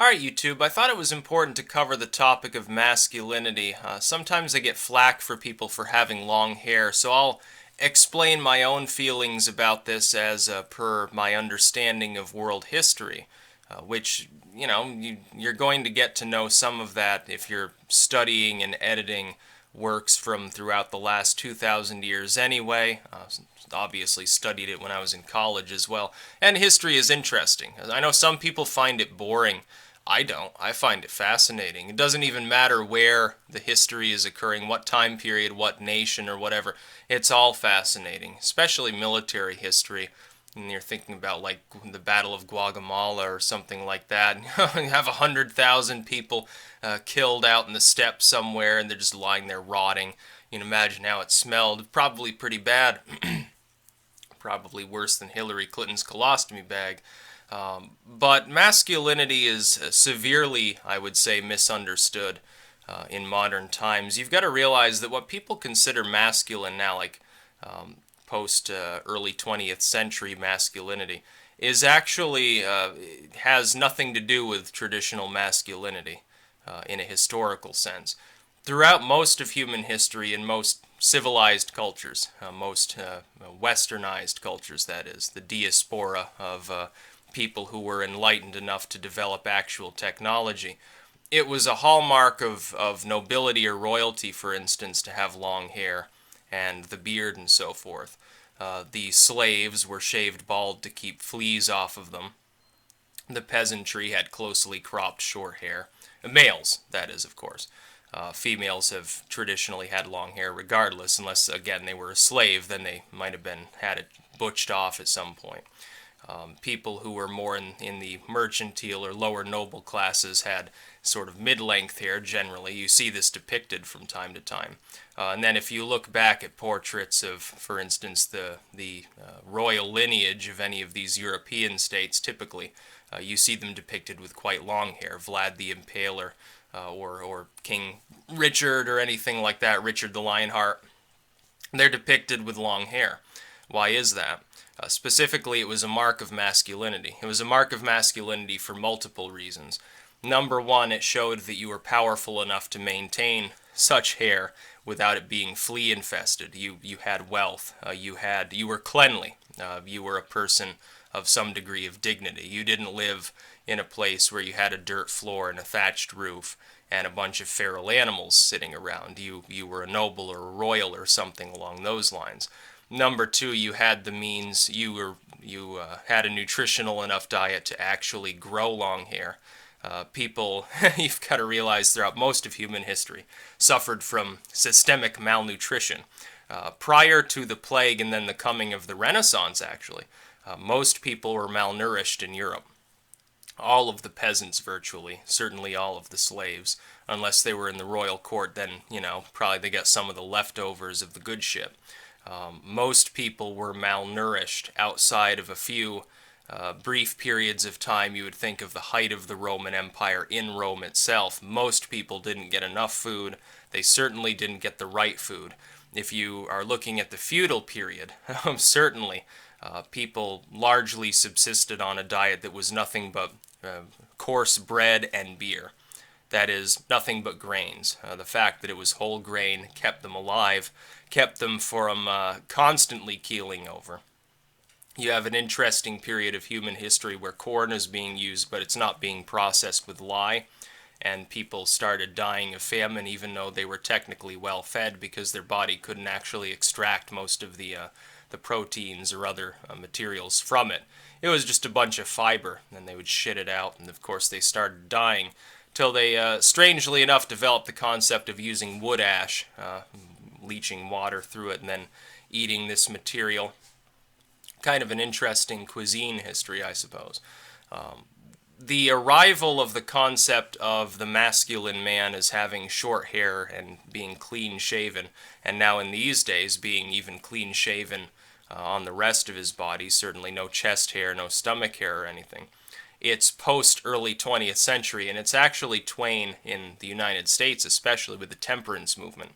Alright, YouTube, I thought it was important to cover the topic of masculinity. Sometimes I get flack for people for having long hair, so I'll explain my own feelings about this as per my understanding of world history, which, you're going to get to know some of that if you're studying and editing works from throughout the last 2,000 years anyway. Obviously studied it when I was in college as well. And history is interesting. I know some people find it boring. I don't. I find it fascinating. It doesn't even matter where the history is occurring, what time period, what nation, or whatever. It's all fascinating, especially military history. And you're thinking about like the Battle of Guatemala or something like that. You have 100,000 people killed out in the steppes somewhere, and they're just lying there rotting. You can imagine how it smelled. Probably pretty bad. Probably worse than Hillary Clinton's colostomy bag. But masculinity is severely, I would say, misunderstood in modern times. You've got to realize that what people consider masculine now, like post early 20th century masculinity, is actually has nothing to do with traditional masculinity in a historical sense. Throughout most of human history in most civilized cultures, most westernized cultures, that is, the diaspora of people who were enlightened enough to develop actual technology. It was a hallmark of nobility or royalty, for instance, to have long hair and the beard and so forth. The slaves were shaved bald to keep fleas off of them. The peasantry had closely cropped short hair. Males, that is, of course. Females have traditionally had long hair regardless, unless, again, they were a slave, then they might have had it butched off at some point. People who were more in the mercantile or lower noble classes had sort of mid-length hair generally. You see this depicted from time to time. And then if you look back at portraits of, for instance, the royal lineage of any of these European states, typically, you see them depicted with quite long hair. Vlad the Impaler, or King Richard or anything like that, Richard the Lionheart. They're depicted with long hair. Why is that? Specifically, it was a mark of masculinity. It was a mark of masculinity for multiple reasons. Number one, it showed that you were powerful enough to maintain such hair without it being flea infested. You had wealth. You were cleanly. You were a person of some degree of dignity. You didn't live in a place where you had a dirt floor and a thatched roof and a bunch of feral animals sitting around. You were a noble or a royal or something along those lines. Number two, you had the means. You had a nutritional enough diet to actually grow long hair. People, you've got to realize throughout most of human history, suffered from systemic malnutrition. Prior to the plague and then the coming of the Renaissance, actually, most people were malnourished in Europe. All of the peasants, virtually, certainly all of the slaves, unless they were in the royal court, then, probably they got some of the leftovers of the good shit. Most people were malnourished outside of a few brief periods of time. You would think of the height of the Roman Empire in Rome itself. Most people didn't get enough food. They certainly didn't get the right food. If you are looking at the feudal period, certainly people largely subsisted on a diet that was nothing but coarse bread and beer. That is, nothing but grains. The fact that it was whole grain kept them alive, kept them from constantly keeling over. You have an interesting period of human history where corn is being used, but it's not being processed with lye, and people started dying of famine even though they were technically well fed because their body couldn't actually extract most of the proteins or other materials from it. It was just a bunch of fiber, and they would shit it out, and of course they started dying till they, strangely enough, developed the concept of using wood ash, leaching water through it, and then eating this material. Kind of an interesting cuisine history, I suppose. The arrival of the concept of the masculine man as having short hair and being clean shaven, and now in these days being even clean shaven on the rest of his body, certainly no chest hair, no stomach hair or anything. It's post-early 20th century, and it's actually Twain in the United States, especially with the temperance movement.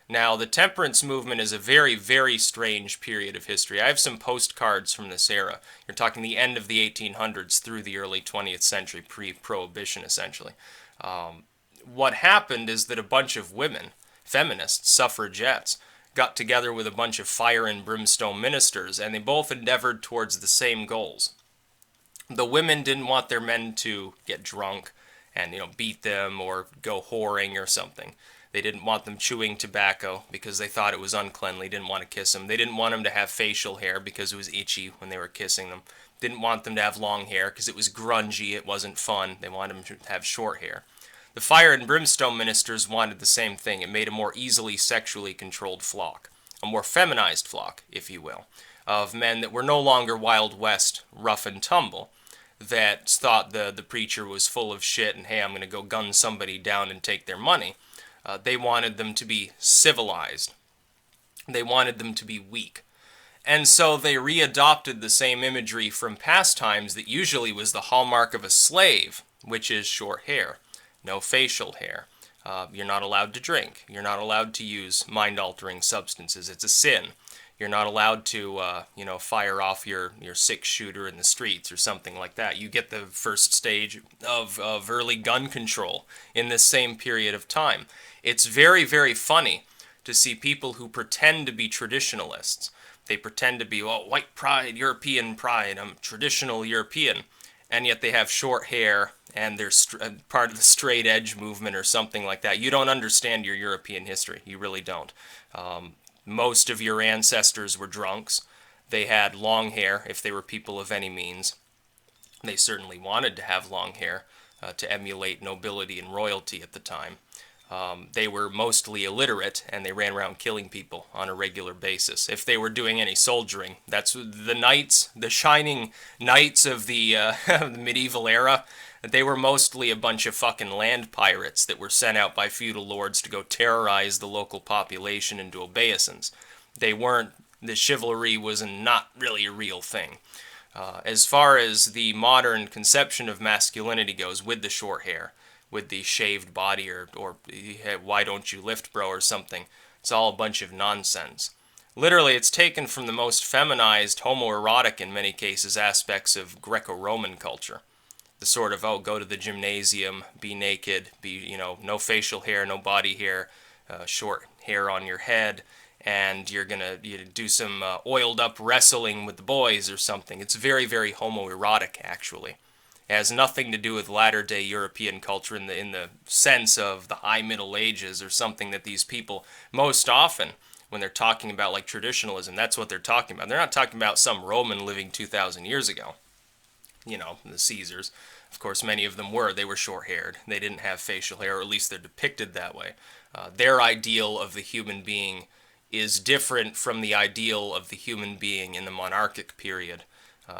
Now, the temperance movement is a very, very strange period of history. I have some postcards from this era. You're talking the end of the 1800s through the early 20th century, pre-prohibition, essentially. What happened is that a bunch of women, feminists, suffragettes, got together with a bunch of fire and brimstone ministers, and they both endeavored towards the same goals. The women didn't want their men to get drunk and, beat them or go whoring or something. They didn't want them chewing tobacco because they thought it was uncleanly, didn't want to kiss them. They didn't want them to have facial hair because it was itchy when they were kissing them. Didn't want them to have long hair because it was grungy, it wasn't fun. They wanted them to have short hair. The fire and brimstone ministers wanted the same thing. It made a more easily sexually controlled flock, a more feminized flock, if you will, of men that were no longer Wild West, rough and tumble, that thought the preacher was full of shit and, hey, I'm going to go gun somebody down and take their money. They wanted them to be civilized. They wanted them to be weak. And so they readopted the same imagery from past times that usually was the hallmark of a slave, which is short hair, no facial hair. You're not allowed to drink. You're not allowed to use mind-altering substances. It's a sin. You're not allowed to, fire off your six-shooter in the streets or something like that. You get the first stage of early gun control in this same period of time. It's very, very funny to see people who pretend to be traditionalists. They pretend to be, white pride, European pride, I'm traditional European, and yet they have short hair and they're part of the straight edge movement or something like that. You don't understand your European history. You really don't. Most of your ancestors were drunks. They had long hair if they were people of any means. They certainly wanted to have long hair to emulate nobility and royalty at the time. They were mostly illiterate, and they ran around killing people on a regular basis. If they were doing any soldiering, that's the knights, the shining knights of the medieval era. They were mostly a bunch of fucking land pirates that were sent out by feudal lords to go terrorize the local population into obeisance. The chivalry was not really a real thing. As far as the modern conception of masculinity goes, with the short hair, with the shaved body, or why don't you lift, bro, or something. It's all a bunch of nonsense. Literally, it's taken from the most feminized, homoerotic in many cases, aspects of Greco-Roman culture. The sort of, go to the gymnasium, be naked, no facial hair, no body hair, short hair on your head, and you're gonna do some oiled up wrestling with the boys or something. It's very, very homoerotic, actually. It has nothing to do with latter-day European culture in the sense of the High Middle Ages or something that these people, most often, when they're talking about like traditionalism, that's what they're talking about. They're not talking about some Roman living 2,000 years ago. The Caesars. Of course, many of them were. They were short-haired. They didn't have facial hair, or at least they're depicted that way. Their ideal of the human being is different from the ideal of the human being in the monarchic period.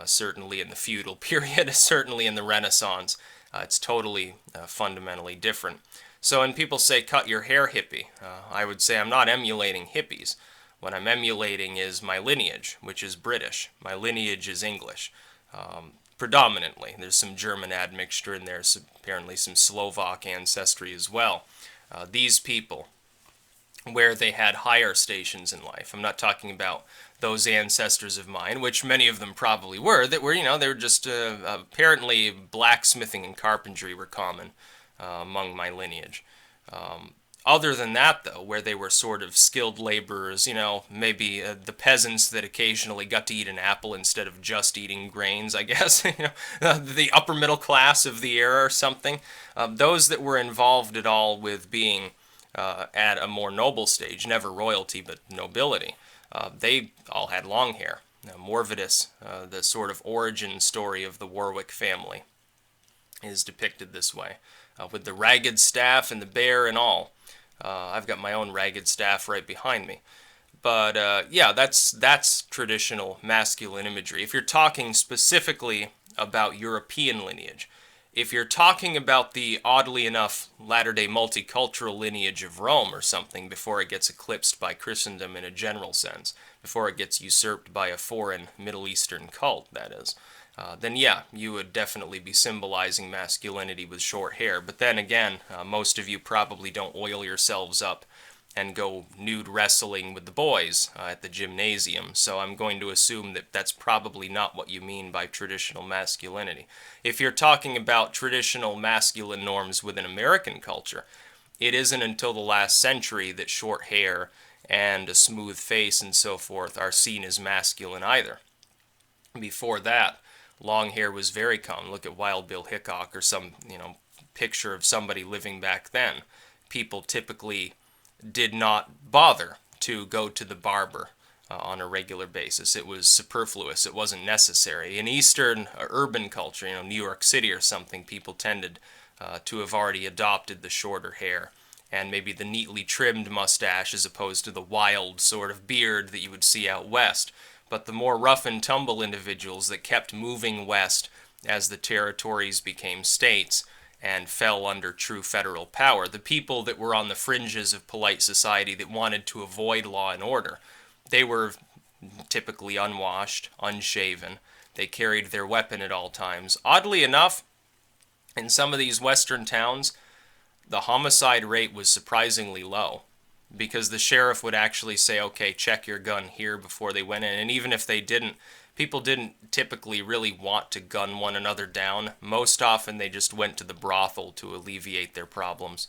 Certainly in the feudal period, certainly in the Renaissance. It's totally fundamentally different. So when people say, cut your hair, hippie, I would say I'm not emulating hippies. What I'm emulating is my lineage, which is British. My lineage is English, predominantly. There's some German admixture in there, apparently some Slovak ancestry as well. These people, where they had higher stations in life. I'm not talking about those ancestors of mine, which many of them probably were, that were, they were just, apparently blacksmithing and carpentry were common among my lineage. Other than that, though, where they were sort of skilled laborers, maybe the peasants that occasionally got to eat an apple instead of just eating grains, I guess, the upper middle class of the era or something. Those that were involved at all with being at a more noble stage, never royalty, but nobility. They all had long hair. Morvidus, the sort of origin story of the Warwick family, is depicted this way, with the ragged staff and the bear and all. I've got my own ragged staff right behind me. But that's traditional masculine imagery. If you're talking specifically about European lineage, if you're talking about the, oddly enough, latter-day multicultural lineage of Rome or something before it gets eclipsed by Christendom in a general sense, before it gets usurped by a foreign Middle Eastern cult, that is, then yeah, you would definitely be symbolizing masculinity with short hair. But then again, most of you probably don't oil yourselves up and go nude wrestling with the boys at the gymnasium. So I'm going to assume that that's probably not what you mean by traditional masculinity. If you're talking about traditional masculine norms within American culture, it isn't until the last century that short hair and a smooth face and so forth are seen as masculine either. Before that, long hair was very common. Look at Wild Bill Hickok or some, picture of somebody living back then. People typically did not bother to go to the barber on a regular basis. It was superfluous. It wasn't necessary. In Eastern urban culture, New York City or something, people tended to have already adopted the shorter hair and maybe the neatly trimmed mustache as opposed to the wild sort of beard that you would see out west. But the more rough and tumble individuals that kept moving west as the territories became states and fell under true federal power, the people that were on the fringes of polite society that wanted to avoid law and order, they were typically unwashed, unshaven. They carried their weapon at all times. Oddly enough, in some of these western towns, the homicide rate was surprisingly low because the sheriff would actually say, okay, check your gun here before they went in. And even if they didn't, people didn't typically really want to gun one another down. Most often they just went to the brothel to alleviate their problems.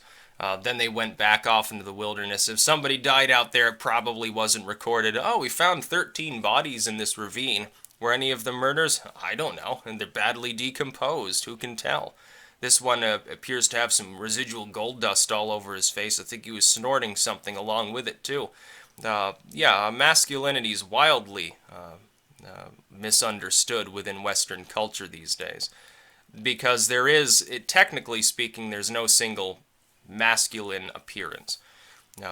Then they went back off into the wilderness. If somebody died out there, it probably wasn't recorded. Oh, we found 13 bodies in this ravine. Were any of them murders? I don't know. And they're badly decomposed. Who can tell? This one appears to have some residual gold dust all over his face. I think he was snorting something along with it, too. Masculinity is wildly misunderstood within Western culture these days. Because technically speaking, there's no single masculine appearance.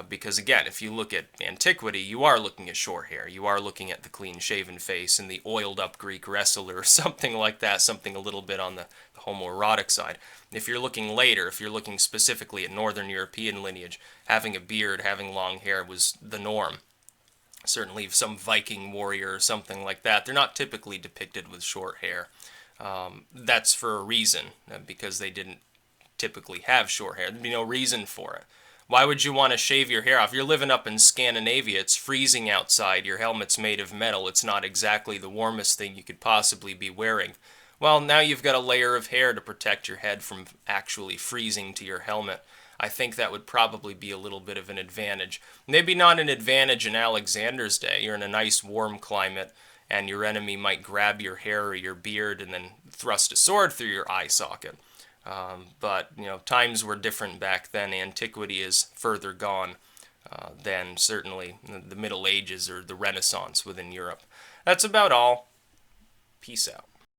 Because again, if you look at antiquity, you are looking at short hair. You are looking at the clean-shaven face and the oiled-up Greek wrestler or something like that, something a little bit on the homoerotic side. If you're looking later, if you're looking specifically at Northern European lineage, having a beard, having long hair was the norm. Certainly some Viking warrior or something like that, they're not typically depicted with short hair. That's for a reason, because they didn't typically have short hair. There'd be no reason for it. Why would you want to shave your hair off? You're living up in Scandinavia. It's freezing outside. Your helmet's made of metal. It's not exactly the warmest thing you could possibly be wearing. Well, now you've got a layer of hair to protect your head from actually freezing to your helmet. I think that would probably be a little bit of an advantage. Maybe not an advantage in Alexander's day. You're in a nice warm climate, and your enemy might grab your hair or your beard and then thrust a sword through your eye socket. But times were different back then. Antiquity is further gone than certainly the Middle Ages or the Renaissance within Europe. That's about all. Peace out.